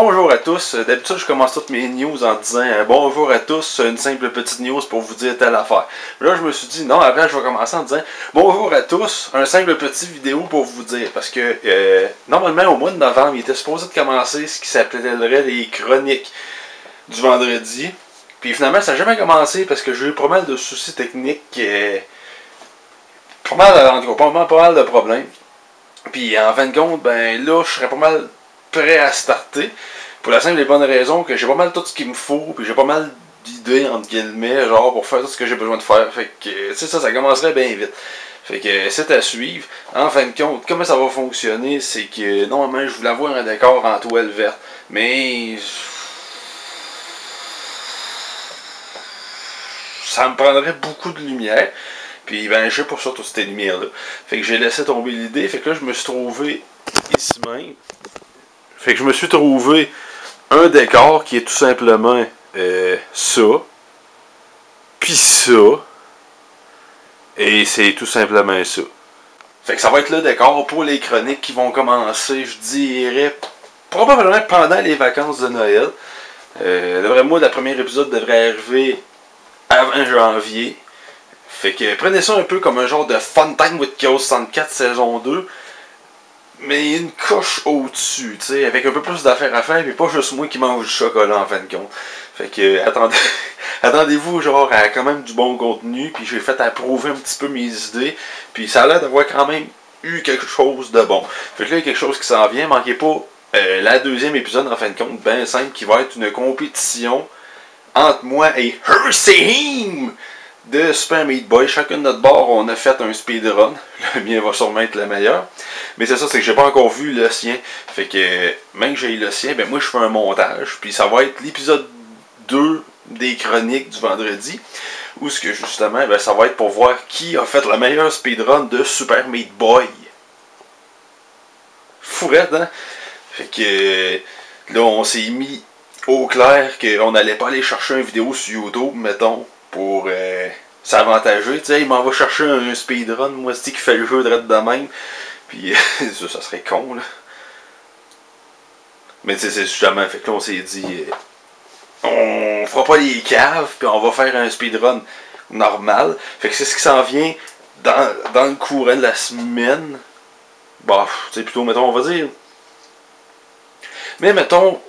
Bonjour à tous. D'habitude, je commence toutes mes news en disant bonjour à tous, une simple petite news pour vous dire telle affaire. Là, je me suis dit non, après, je vais commencer en disant bonjour à tous, un simple petit vidéo pour vous dire. Parce que normalement, au mois de novembre, il était supposé de commencer ce qui s'appellerait les chroniques du vendredi. Puis finalement, ça n'a jamais commencé parce que j'ai eu pas mal de soucis techniques. Pas mal de problèmes. Puis en fin de compte, ben là, je serais pas mal prêt à starter. Pour la simple et bonne raison que j'ai pas mal tout ce qu'il me faut, puis j'ai pas mal d'idées, entre guillemets, genre pour faire tout ce que j'ai besoin de faire. Fait que, tu sais, ça commencerait bien vite. Fait que c'est à suivre. En fin de compte, comment ça va fonctionner, c'est que normalement, je voulais avoir un décor en toile verte. Mais ça me prendrait beaucoup de lumière. Puis ben j'ai pour ça toutes ces lumières-là. Fait que j'ai laissé tomber l'idée. Fait que là je me suis trouvé ici même. Fait que je me suis trouvé un décor qui est tout simplement ça. Puis ça. Et c'est tout simplement ça. Fait que ça va être le décor pour les chroniques qui vont commencer, je dirais, probablement pendant les vacances de Noël. D'après moi, le premier épisode devrait arriver avant janvier. Fait que prenez ça un peu comme un genre de Fun Time with Chaos 64 saison 2. Mais une coche au-dessus, tu sais, avec un peu plus d'affaires à faire, puis pas juste moi qui mange du chocolat en fin de compte. Fait que attendez-vous genre à quand même du bon contenu, puis j'ai fait approuver un petit peu mes idées, puis ça a l'air d'avoir quand même eu quelque chose de bon. Fait que là, il y a quelque chose qui s'en vient, manquez pas la deuxième épisode en fin de compte, ben simple, qui va être une compétition entre moi et Herseheim de Super Meat Boy. Chacun de notre bord, on a fait un speedrun. Le mien va sûrement être le meilleur. Mais c'est ça, c'est que j'ai pas encore vu le sien. Fait que, même que j'ai le sien, ben moi je fais un montage. Puis ça va être l'épisode 2 des chroniques du vendredi. Où ce que justement, ben ça va être pour voir qui a fait le meilleur speedrun de Super Meat Boy. Fourette, hein? Fait que, là on s'est mis au clair qu'on n'allait pas aller chercher une vidéo sur YouTube, mettons, pour s'avantager. Tu sais, il m'en va chercher un speedrun, moi, c'est qui fait le jeu de même. Puis ça serait con, là. Mais tu sais, c'est justement, fait que là, on s'est dit, on fera pas les caves, puis on va faire un speedrun normal. Fait que c'est ce qui s'en vient dans le courant de la semaine. Bah, tu sais, plutôt, mettons, on va dire. Mais mettons,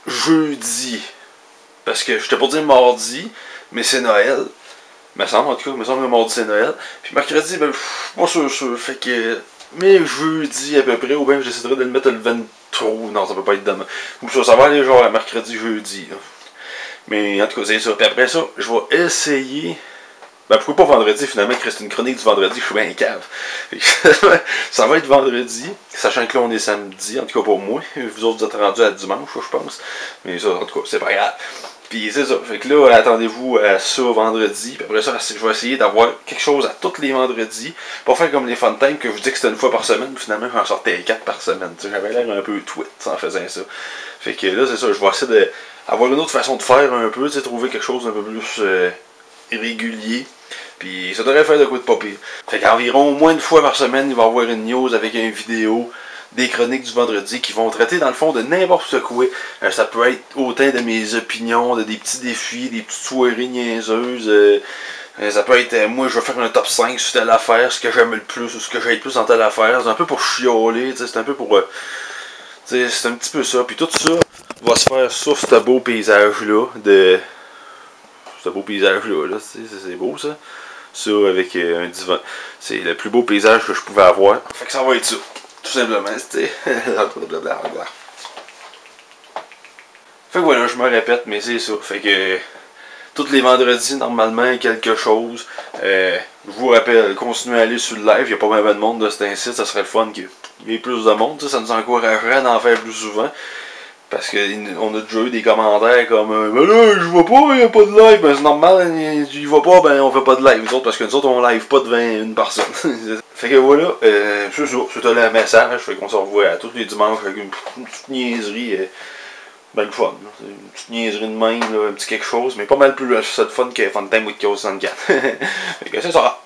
jeudi. Parce que j'étais pour dire mardi, mais c'est Noël. Me semble, en tout cas, me semble que mardi c'est Noël. Puis mercredi, ben, pas sûr. Fait que. Mais jeudi à peu près, ou bien j'essaierai de le mettre le 23. Non, ça peut pas être demain. Ou ça va aller genre à mercredi, jeudi. Là. Mais en tout cas, c'est ça. Puis après ça, je vais essayer. Ben pourquoi pas vendredi finalement, que reste une chronique du vendredi, je suis bien cave. Ça va être vendredi, sachant que là on est samedi, en tout cas pour moi. Vous autres vous êtes rendus à dimanche, je pense. Mais ça, en tout cas, c'est pas grave. Puis c'est ça, fait que là, attendez-vous à ça vendredi. Puis après ça, je vais essayer d'avoir quelque chose à tous les vendredis. Pas faire comme les Fun Time que je vous dis que c'était une fois par semaine. Finalement, j'en sortais 4 par semaine. J'avais l'air un peu tweet en faisant ça. Fait que là, c'est ça, je vais essayer d'avoir une autre façon de faire un peu, trouver quelque chose d'un peu plus régulier. Puis ça devrait faire de quoi de pas pire. Fait qu'environ au moins une fois par semaine, il va y avoir une news avec une vidéo, des chroniques du vendredi qui vont traiter dans le fond de n'importe quoi. Ça peut être autant de mes opinions, des petits défis, des petites soirées niaiseuses. Ça peut être, moi je vais faire un top 5 sur telle affaire, ce que j'aime le plus ou ce que j'aime le plus dans telle affaire. C'est un peu pour chioler, c'est un peu pour... c'est un petit peu ça. Puis tout ça va se faire sur ce beau paysage-là. Ce beau paysage-là, c'est beau ça. Ça avec un divan. C'est le plus beau paysage que je pouvais avoir. Fait que ça va être ça. Tout simplement, c'était. Fait que voilà, je me répète, mais c'est ça. Fait que tous les vendredis, normalement, quelque chose. Je vous rappelle, continuez à aller sur le live. Il n'y a pas mal de monde de cet incite. Ça serait le fun qu'il y ait plus de monde. Ça nous encouragerait d'en faire plus souvent. Parce qu'on a déjà eu des commentaires comme ben là, je vois pas, il n'y a pas de live. Ben c'est normal, il va pas, ben on fait pas de live. Nous autres, parce que nous autres, on live pas devant une personne. Fait que voilà, c'est ça, c'était le message. Fait qu'on se revoit à tous les dimanches avec une petite niaiserie. Ben le fun. Une petite niaiserie de même, là, un petit quelque chose. Mais pas mal plus cette fun que Fun Time with Chaos 64. Fait que c'est ça.